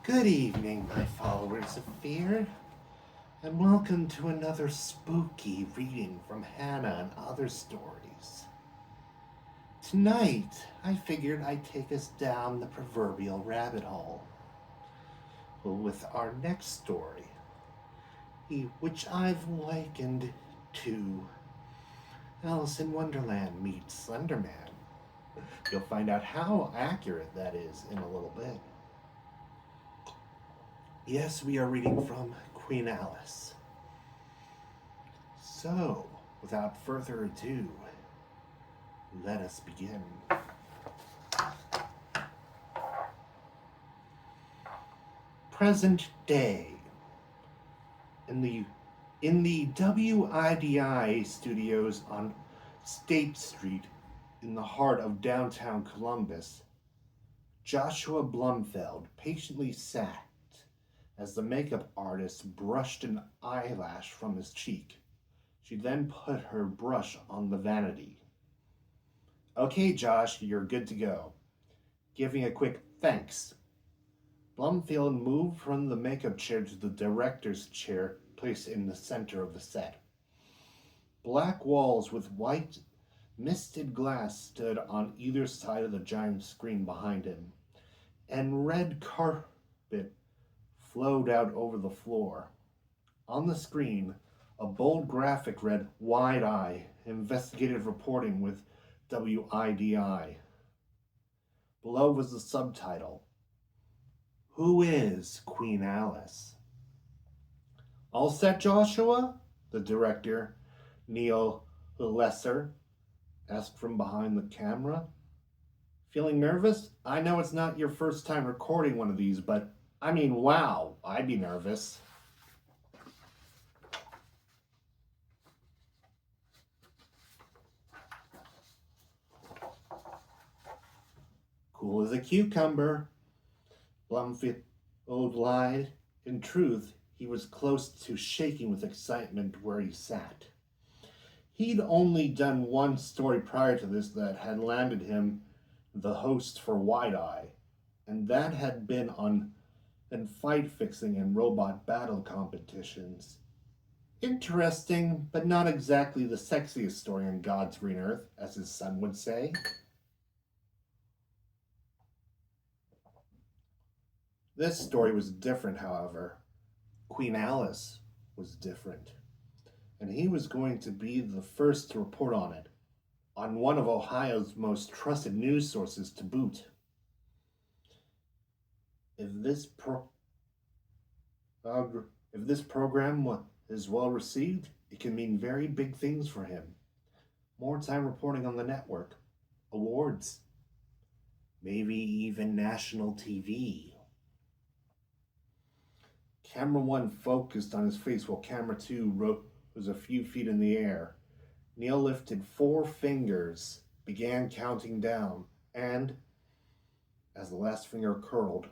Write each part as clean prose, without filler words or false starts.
Good evening, my followers of fear, and welcome to another spooky reading from Hannah and Other Stories. Tonight, I figured I'd take us down the proverbial rabbit hole with our next story, which I've likened to Alice in Wonderland meets Slender Man. You'll find out how accurate that is in a little bit. Yes, we are reading from Queen Alice. So, without further ado, let us begin. Present day. In the WIDI studios on State Street in the heart of downtown Columbus, Joshua Blumfeld patiently sat as the makeup artist brushed an eyelash from his cheek. She then put her brush on the vanity. Okay, Josh, you're good to go. Giving a quick thanks. Blumfield moved from the makeup chair to the director's chair placed in the center of the set. Black walls with white, misted glass stood on either side of the giant screen behind him, and red carpet flowed out over the floor. On the screen, a bold graphic read Wide Eye, Investigative Reporting with WIDI. Below was the subtitle, Who is Queen Alice? All set, Joshua? The director, Neil Lesser, asked from behind the camera. Feeling nervous? I know it's not your first time recording one of these, but I mean, wow, I'd be nervous. Cool as a cucumber, Blumfield lied. In truth, he was close to shaking with excitement where he sat. He'd only done one story prior to this that had landed him the host for Wide Eye, and that had been on fight fixing and robot battle competitions. Interesting, but not exactly the sexiest story on God's green earth, as his son would say. This story was different, however. Queen Alice was different, and he was going to be the first to report on it, on one of Ohio's most trusted news sources to boot. If this if this program is well received, it can mean very big things for him. More time reporting on the network, awards, maybe even national TV. Camera 1 focused on his face while camera 2 rose a few feet in the air. Neil lifted 4 fingers, began counting down, and, as the last finger curled,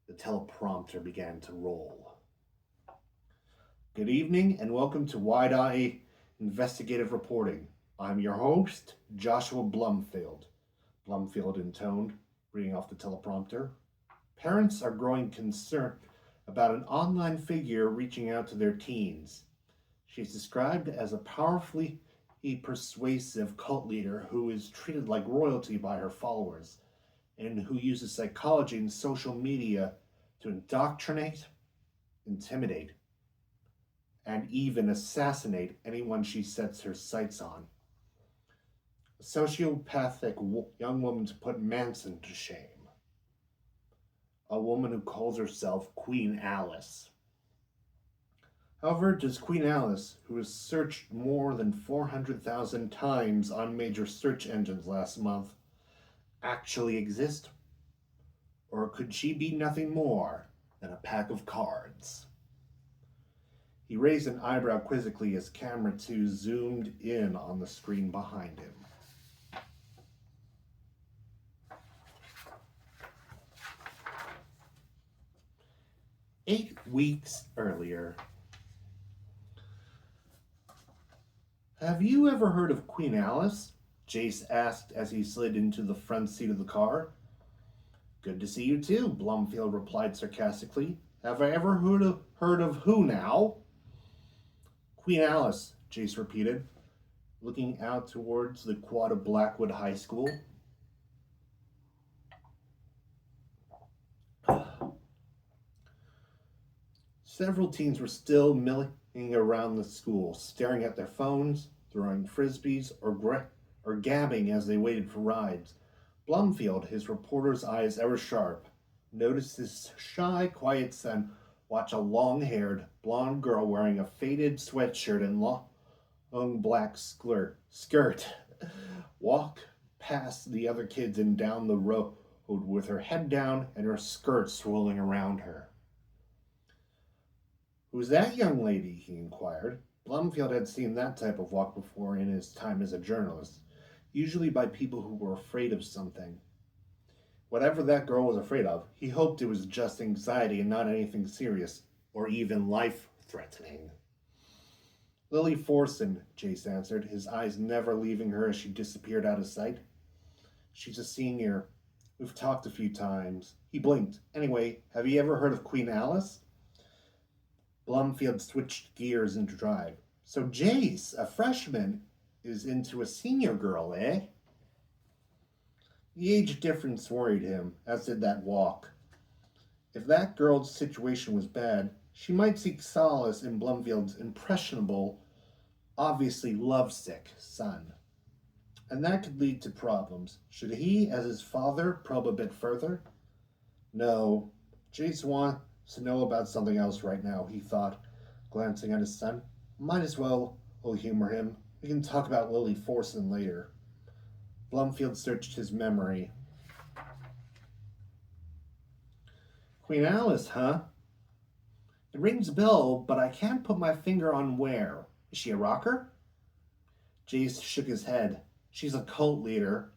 the teleprompter began to roll. Good evening and welcome to Wide Eye Investigative Reporting. I'm your host, Joshua Blumfield. Blumfield intoned, reading off the teleprompter. Parents are growing concerned about an online figure reaching out to their teens. She's described as a powerfully persuasive cult leader who is treated like royalty by her followers and who uses psychology and social media to indoctrinate, intimidate, and even assassinate anyone she sets her sights on. A sociopathic young woman to put Manson to shame. A woman who calls herself Queen Alice. However, does Queen Alice, who was searched more than 400,000 times on major search engines last month, actually exist? Or could she be nothing more than a pack of cards? He raised an eyebrow quizzically as camera 2 zoomed in on the screen behind him. "8 weeks earlier. Have you ever heard of Queen Alice?" Jace asked as he slid into the front seat of the car. Good to see you too, Blumfield replied sarcastically. Have I ever heard of who now? Queen Alice, Jace repeated, looking out towards the quad of Blackwood High School. Several teens were still milling around the school, staring at their phones, throwing frisbees, or gabbing as they waited for rides. Blumfield, his reporter's eyes ever sharp, noticed his shy, quiet son watch a long-haired, blonde girl wearing a faded sweatshirt and long black skirt walk past the other kids and down the road with her head down and her skirt swirling around her. Who's that young lady? He inquired. Blumfield had seen that type of walk before in his time as a journalist, usually by people who were afraid of something. Whatever that girl was afraid of, he hoped it was just anxiety and not anything serious, or even life-threatening. Lily Forson, Jace answered, his eyes never leaving her as she disappeared out of sight. She's a senior. We've talked a few times. He blinked. Anyway, have you ever heard of Queen Alice? Blumfield switched gears into drive. So Jace, a freshman, is into a senior girl, eh? The age difference worried him, as did that walk. If that girl's situation was bad, she might seek solace in Blumfield's impressionable, obviously lovesick son. And that could lead to problems. Should he, as his father, probe a bit further? No. Jace wants to know about something else right now, he thought, glancing at his son. Might as well, we'll humor him. We can talk about Lily Forson later. Blumfield searched his memory. Queen Alice, huh? It rings a bell, but I can't put my finger on where. Is she a rocker? Jace shook his head. She's a cult leader.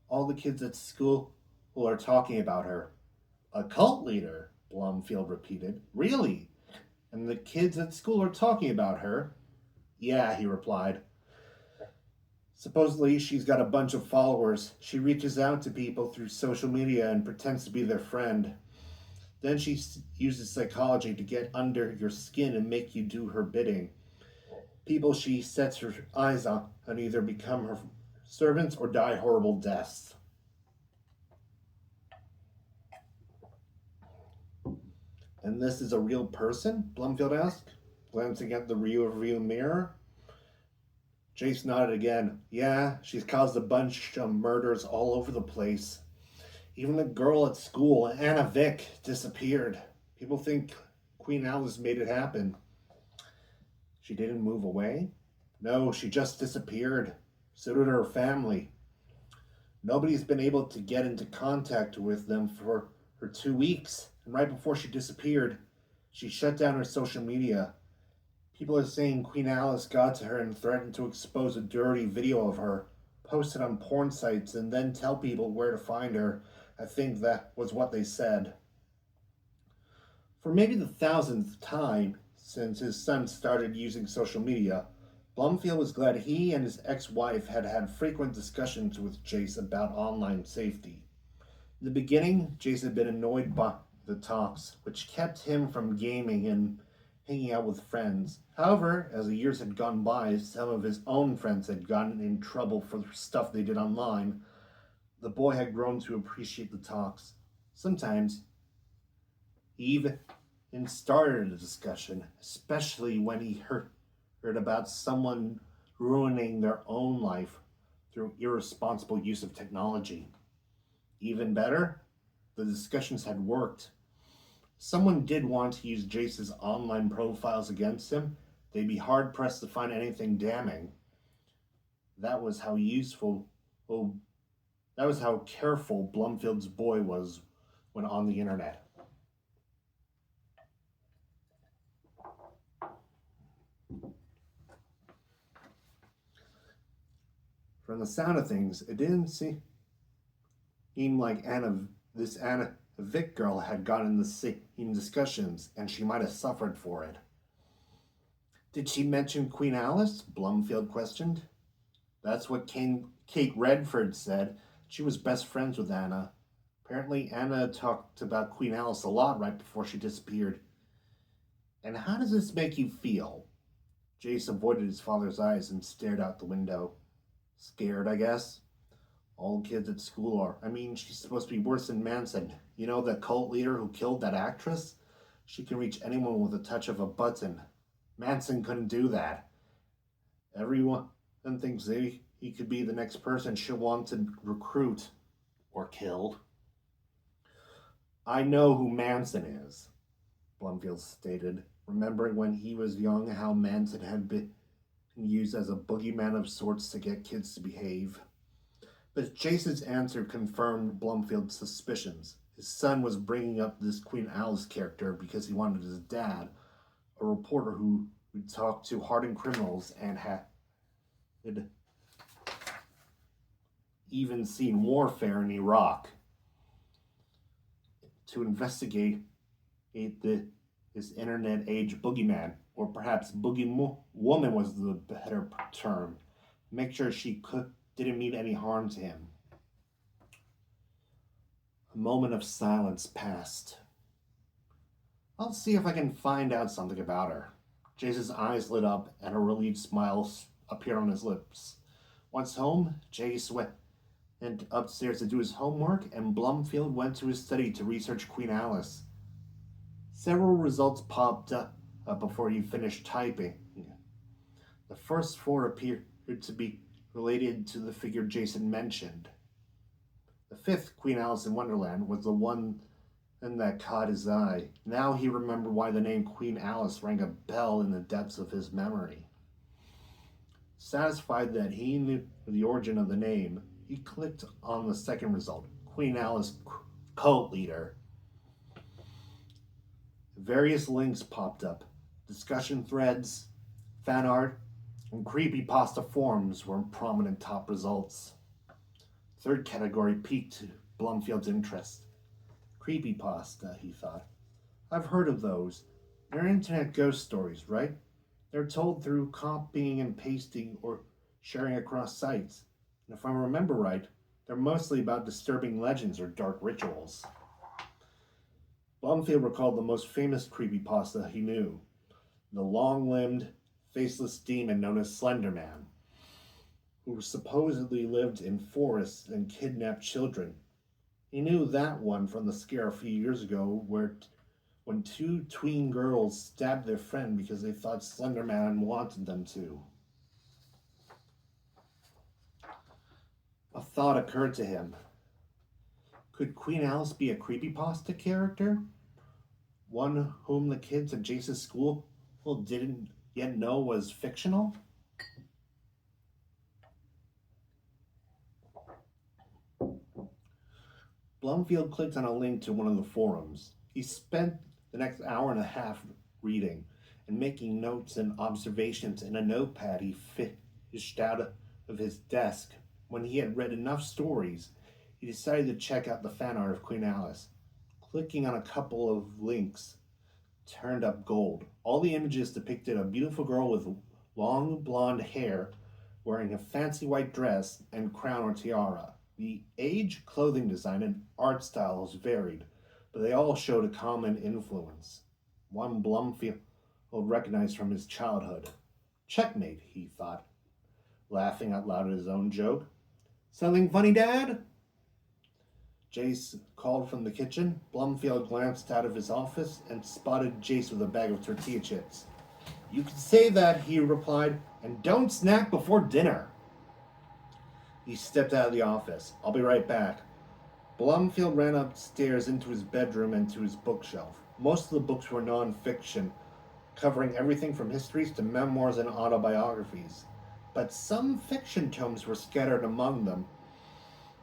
All the kids at school are talking about her. A cult leader? Blumfield repeated. Really? And the kids at school are talking about her? Yeah, he replied. Supposedly, she's got a bunch of followers. She reaches out to people through social media and pretends to be their friend. Then she uses psychology to get under your skin and make you do her bidding. People she sets her eyes on either become her servants or die horrible deaths. And this is a real person? Blumfield asked, glancing at the rearview mirror. Jace nodded again. Yeah, she's caused a bunch of murders all over the place. Even the girl at school, Anna Vick, disappeared. People think Queen Alice made it happen. She didn't move away? No, she just disappeared. So did her family. Nobody's been able to get into contact with them for 2 weeks. And right before she disappeared, she shut down her social media. People are saying Queen Alice got to her and threatened to expose a dirty video of her, post it on porn sites, and then tell people where to find her. I think that was what they said. For maybe the 1000th time since his son started using social media, Blumfield was glad he and his ex-wife had had frequent discussions with Jace about online safety. In the beginning, Jace had been annoyed by the talks, which kept him from gaming and hanging out with friends. However, as the years had gone by, some of his own friends had gotten in trouble for stuff they did online. The boy had grown to appreciate the talks. Sometimes, he even started a discussion, especially when he heard about someone ruining their own life through irresponsible use of technology. Even better, the discussions had worked. Someone did want to use Jace's online profiles against him, they'd be hard-pressed to find anything damning. That was how careful Blumfield's boy was when on the internet. From the sound of things, it didn't seem like this Anna Vick girl had gotten the same discussions, and she might have suffered for it. Did she mention Queen Alice? Blumfield questioned. That's what Kate Redford said. She was best friends with Anna. Apparently, Anna talked about Queen Alice a lot right before she disappeared. And how does this make you feel? Jace avoided his father's eyes and stared out the window. Scared, I guess. All kids at school are. I mean, she's supposed to be worse than Manson. You know, the cult leader who killed that actress? She can reach anyone with a touch of a button. Manson couldn't do that. Everyone thinks he could be the next person she'll want to recruit or kill. I know who Manson is, Blumfield stated, remembering when he was young how Manson had been used as a boogeyman of sorts to get kids to behave. But Jason's answer confirmed Blumfield's suspicions. His son was bringing up this Queen Alice character because he wanted his dad, a reporter who would talk to hardened criminals and had even seen warfare in Iraq, to investigate this internet age boogeyman, or perhaps boogie woman was the better term. Make sure she didn't mean any harm to him. A moment of silence passed. I'll see if I can find out something about her. Jace's eyes lit up and a relieved smile appeared on his lips. Once home, Jace went upstairs to do his homework, and Blumfield went to his study to research Queen Alice. Several results popped up before he finished typing. The first four appeared to be related to the figure Jason mentioned. The fifth, Queen Alice in Wonderland, was the one that caught his eye. Now he remembered why the name Queen Alice rang a bell in the depths of his memory. Satisfied that he knew the origin of the name, he clicked on the second result, Queen Alice cult leader. Various links popped up. Discussion threads, fan art, and creepypasta forums were prominent top results. Third category piqued Blumfield's interest. Creepypasta, he thought. I've heard of those. They're internet ghost stories, right? They're told through copying and pasting or sharing across sites. And if I remember right, they're mostly about disturbing legends or dark rituals. Blumfield recalled the most famous creepypasta he knew, the long-limbed, faceless demon known as Slender Man, who supposedly lived in forests and kidnapped children. He knew that one from the scare a few years ago when two tween girls stabbed their friend because they thought Slender Man wanted them to. A thought occurred to him. Could Queen Alice be a creepypasta character? One whom the kids at Jace's school didn't yet know was fictional? Blumfield clicked on a link to one of the forums. He spent the next hour and a half reading and making notes and observations in a notepad he fished out of his desk. When he had read enough stories, he decided to check out the fan art of Queen Alice. Clicking on a couple of links turned up gold. All the images depicted a beautiful girl with long blonde hair wearing a fancy white dress and crown or tiara. The age, clothing design, and art styles varied, but they all showed a common influence. One Blumfield recognized from his childhood. Checkmate, he thought, laughing out loud at his own joke. Something funny, Dad? Jace called from the kitchen. Blumfield glanced out of his office and spotted Jace with a bag of tortilla chips. You can say that, he replied, and don't snack before dinner. He stepped out of the office. I'll be right back. Blumfield ran upstairs into his bedroom and to his bookshelf. Most of the books were non-fiction, covering everything from histories to memoirs and autobiographies. But some fiction tomes were scattered among them,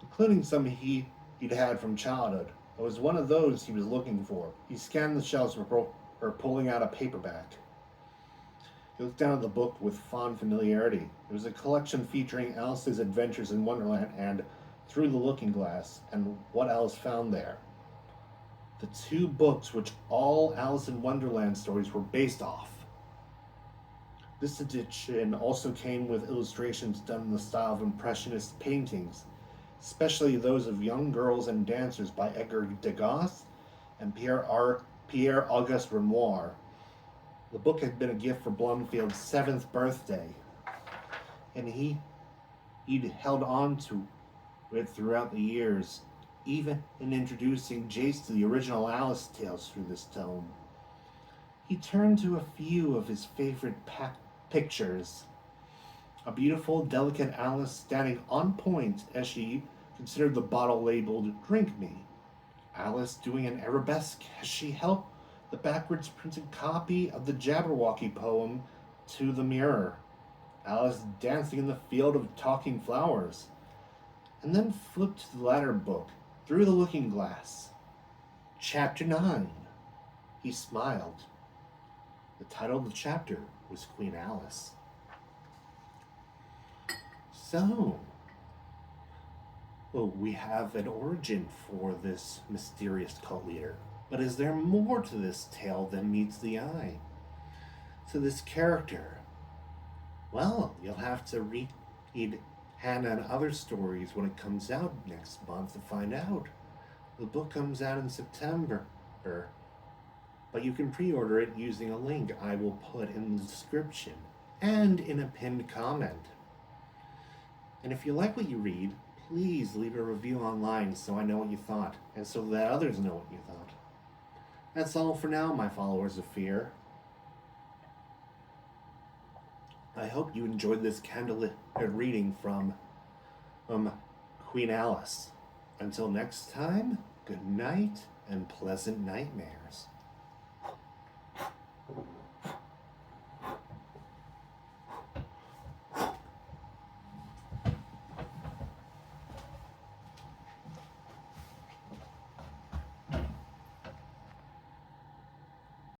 including some he'd had from childhood. It was one of those he was looking for. He scanned the shelves before pulling out a paperback. He looked down at the book with fond familiarity. It was a collection featuring Alice's adventures in Wonderland and Through the Looking Glass, and what Alice found there. The two books which all Alice in Wonderland stories were based off. This edition also came with illustrations done in the style of Impressionist paintings, especially those of Young Girls and Dancers by Edgar Degas and Pierre Auguste Renoir. The book had been a gift for Blomfield's 7th birthday, and he'd held on to it throughout the years, even in introducing Jace to the original Alice tales through this tome. He turned to a few of his favorite pictures. A beautiful, delicate Alice standing on point as she considered the bottle labeled "Drink Me." Alice doing an arabesque as she held the backwards printed copy of the Jabberwocky poem to the mirror. Alice dancing in the field of talking flowers. And then flipped to the latter book, through the looking glass. Chapter 9. He smiled. The title of the chapter was Queen Alice. So, we have an origin for this mysterious cult leader. But is there more to this tale than meets the eye? To this character? Well, you'll have to read Hannah and Other Stories when it comes out next month to find out. The book comes out in September, but you can pre-order it using a link I will put in the description and in a pinned comment. And if you like what you read, please leave a review online so I know what you thought, and so that others know what you thought. That's all for now, my followers of fear. I hope you enjoyed this candlelit reading from Queen Alice. Until next time, good night and pleasant nightmares.